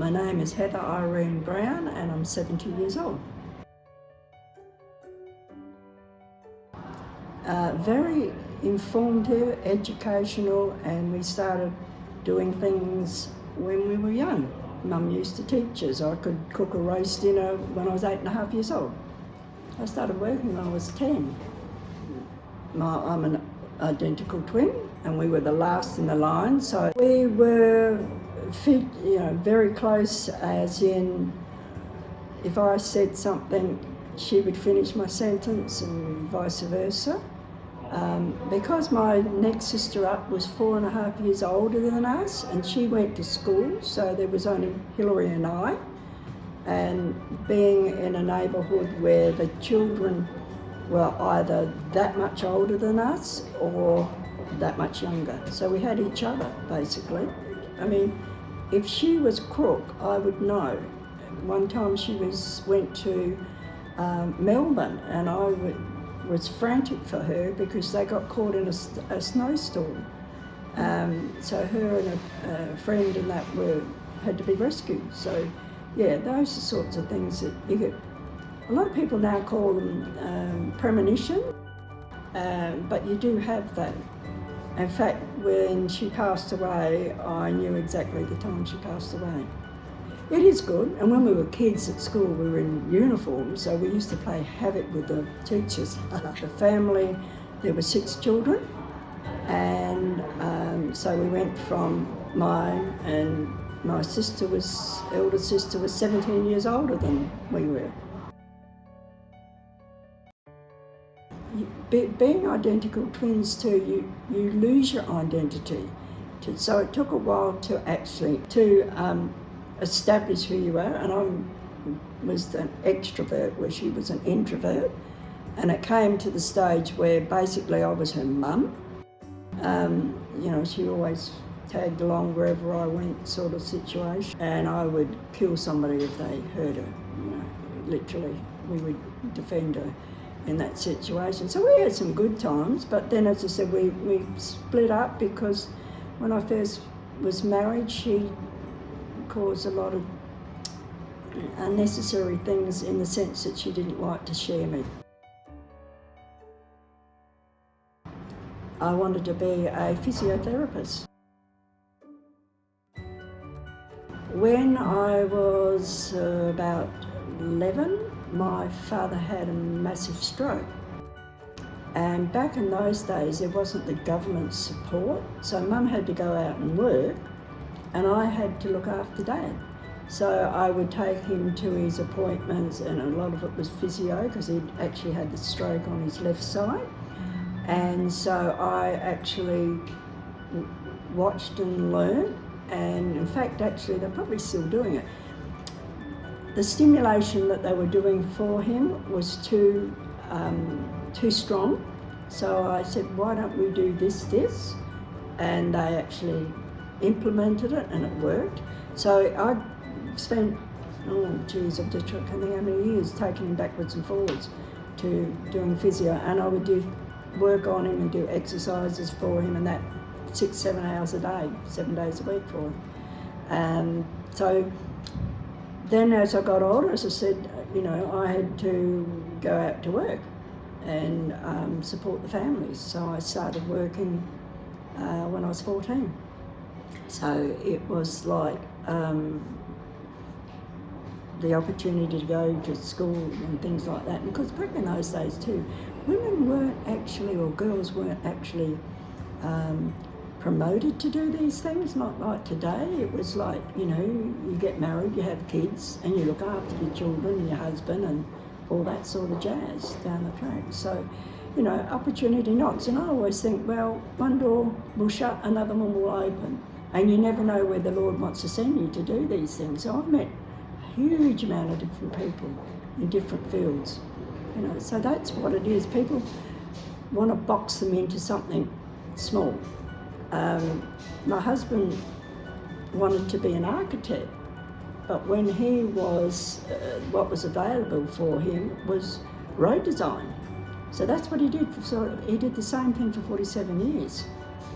My name is Heather Irene Brown and I'm 70 years old. Very informative, educational, and we started doing things when we were young. Mum used to teach us. I could cook a roast dinner when I was 8.5 years old. I started working when I was 10. I'm an identical twin and we were the last in the line, so we were very close, as in if I said something she would finish my sentence and vice versa. Because my next sister up was 4.5 years older than us and she went to school, so there was only Hilary and I, and being in a neighbourhood where the children were either that much older than us or that much younger, so we had each other basically. I mean, if she was crook, I would know. One time she went to Melbourne and I was frantic for her because they got caught in a snowstorm. So her and a friend and that had to be rescued. So yeah, those are sorts of things that you get. A lot of people now call them premonition, but you do have that. In fact, when she passed away, I knew exactly the time she passed away. It is good, and when we were kids at school, we were in uniform, so we used to play havoc with the teachers. The family, there were 6 children, and so we went from mine, and my elder sister was 17 years older than we were. Being identical twins too, you lose your identity. So it took a while to actually establish who you are, and I was an extrovert where she was an introvert, and it came to the stage where basically I was her mum. She always tagged along wherever I went, sort of situation, and I would kill somebody if they hurt her. Literally, we would defend her in that situation. So we had some good times, but then, as I said, we split up because when I first was married, she caused a lot of unnecessary things in the sense that she didn't like to share me. I wanted to be a physiotherapist. When I was about 11, my father had a massive stroke. And back in those days, there wasn't the government support, so Mum had to go out and work, and I had to look after Dad. So I would take him to his appointments, and a lot of it was physio because he'd actually had the stroke on his left side. And so I actually watched and learned, and in fact, actually, they're probably still doing it. The stimulation that they were doing for him was too strong. So I said, why don't we do this? And they actually implemented it and it worked. So I spent, I'm just trying to think how many years taking him backwards and forwards to doing physio, and I would do work on him and do exercises for him, and that 6-7 hours a day, 7 days a week for him. So then as I got older, as I said, I had to go out to work and support the families. So I started working when I was 14. So it was like the opportunity to go to school and things like that. And because back in those days too, women weren't actually, or girls weren't actually promoted to do these things, not like today. It was like, you get married, you have kids, and you look after your children and your husband and all that sort of jazz down the track. So, opportunity knocks. And I always think, well, one door will shut, another one will open. And you never know where the Lord wants to send you to do these things. So I've met a huge amount of different people in different fields. So that's what it is. People want to box them into something small. My husband wanted to be an architect, but when he was, what was available for him was road design. So that's what he did. So he did the same thing for 47 years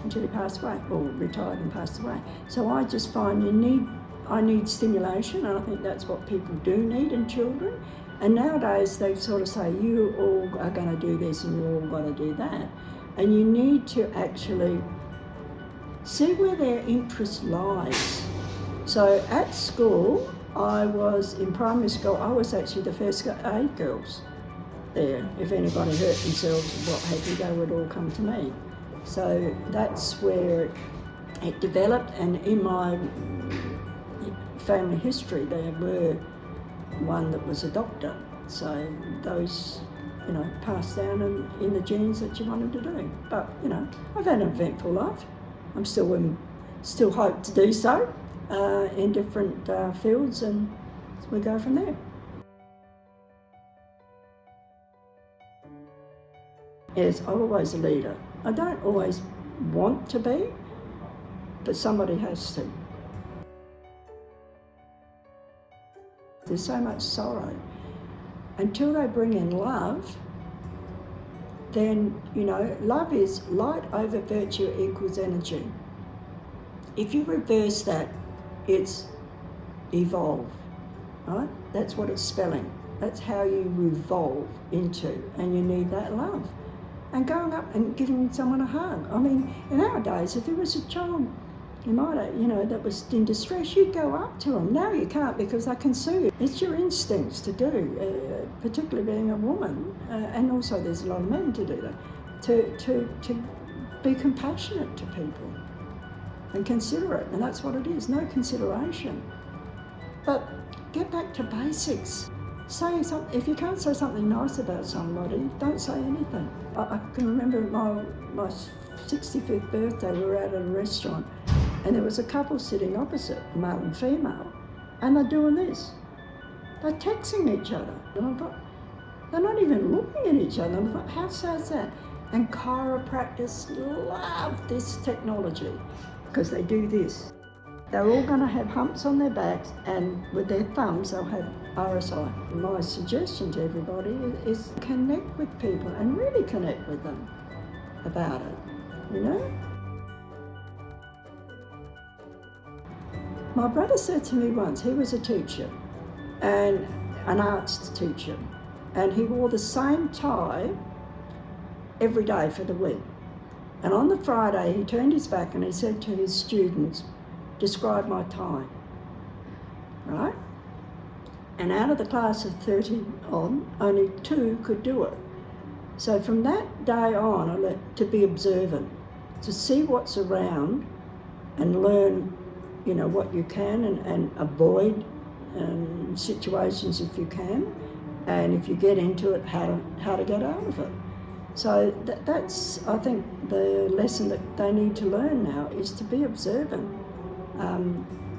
until he passed away, or retired and passed away. So I just find you need I need stimulation, and I think that's what people do need in children. And nowadays they sort of say, you all are going to do this and you all got to do that. And you need to actually see where their interest lies. So at school, in primary school, I was actually the first aid girls there. If anybody hurt themselves or what have you, they would all come to me. So that's where it developed, and in my family history there were one that was a doctor. So those, passed down in the genes that you wanted to do. But, I've had an eventful life. I'm still hope to do so in different fields, and we go from there. Yes, I'm always a leader. I don't always want to be, but somebody has to. There's so much sorrow. Until they bring in love, then, love is light over virtue equals energy. If you reverse that, it's evolve, right? That's what it's spelling. That's how you revolve into, and you need that love. And going up and giving someone a hug. I mean, in our days, if there was a child that was in distress, you'd go up to them. Now you can't, because they can sue you. It's your instincts to do, particularly being a woman, and also there's a lot of men to do that, to be compassionate to people and considerate, and that's what it is, no consideration. But get back to basics. Say something. If you can't say something nice about somebody, don't say anything. I can remember my 65th birthday, we were out at a restaurant, and there was a couple sitting opposite, male and female, and they're doing this. They're texting each other. And I thought, they're not even looking at each other. And I thought, how sad is that? And chiropractors love this technology because they do this. They're all going to have humps on their backs, and with their thumbs they'll have RSI. My suggestion to everybody is connect with people and really connect with them about it, My brother said to me once, he was a teacher, and an arts teacher, and he wore the same tie every day for the week. And on the Friday he turned his back and he said to his students, describe my tie, right? And out of the class of 30 on, only 2 could do it. So from that day on, I learned to be observant, to see what's around and learn, what you can, and avoid situations if you can, and if you get into it, how to get out of it. So that's, I think, the lesson that they need to learn now, is to be observant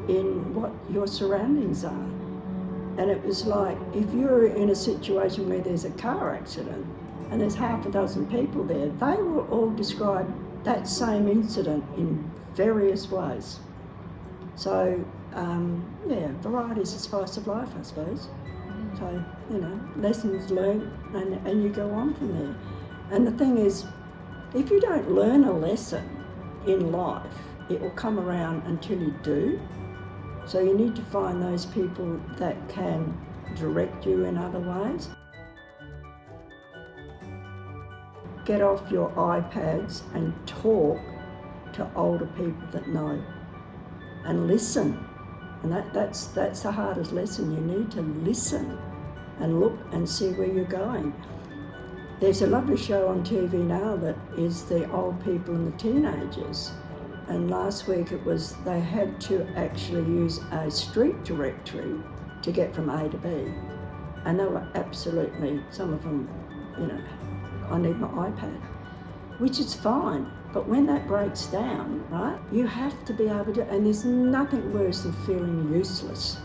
in what your surroundings are. And it was like, if you're in a situation where there's a car accident and there's half a dozen people there, they will all describe that same incident in various ways. So, variety is the spice of life, I suppose. So, lessons learned, and you go on from there. And the thing is, if you don't learn a lesson in life, it will come around until you do. So you need to find those people that can direct you in other ways. Get off your iPads and talk to older people that know, and listen. And that's the hardest lesson. You need to listen and look and see where you're going. There's a lovely show on TV now that is the old people and the teenagers. And last week they had to actually use a street directory to get from A to B. And they were absolutely, some of them, I need my iPad, which is fine. But when that breaks down, right, you have to be able to, and there's nothing worse than feeling useless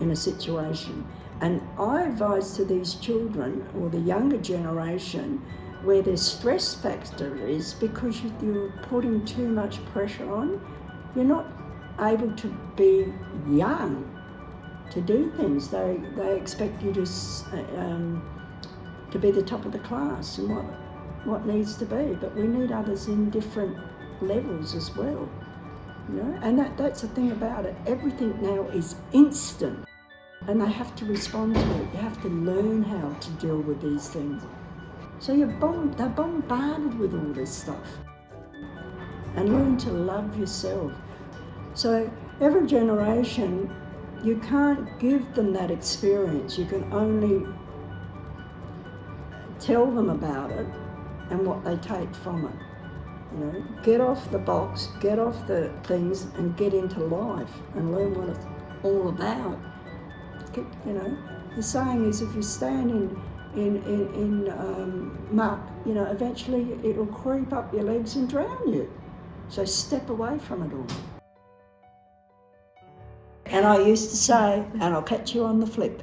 in a situation. And I advise to these children, or the younger generation, where their stress factor is because you're putting too much pressure on, you're not able to be young to do things. They expect you to be the top of the class and what needs to be, but we need others in different levels as well. you know. And that's the thing about it. Everything now is instant, and they have to respond to it. You have to learn how to deal with these things. So they're bombarded with all this stuff, and learn to love yourself. So every generation, you can't give them that experience. You can only tell them about it and what they take from it. You know, get off the box, get off the things, and get into life and learn what it's all about. You know, the saying is, if you stand in muck, you know, eventually it'll creep up your legs and drown you. So step away from it all. And I used to say, and I'll catch you on the flip.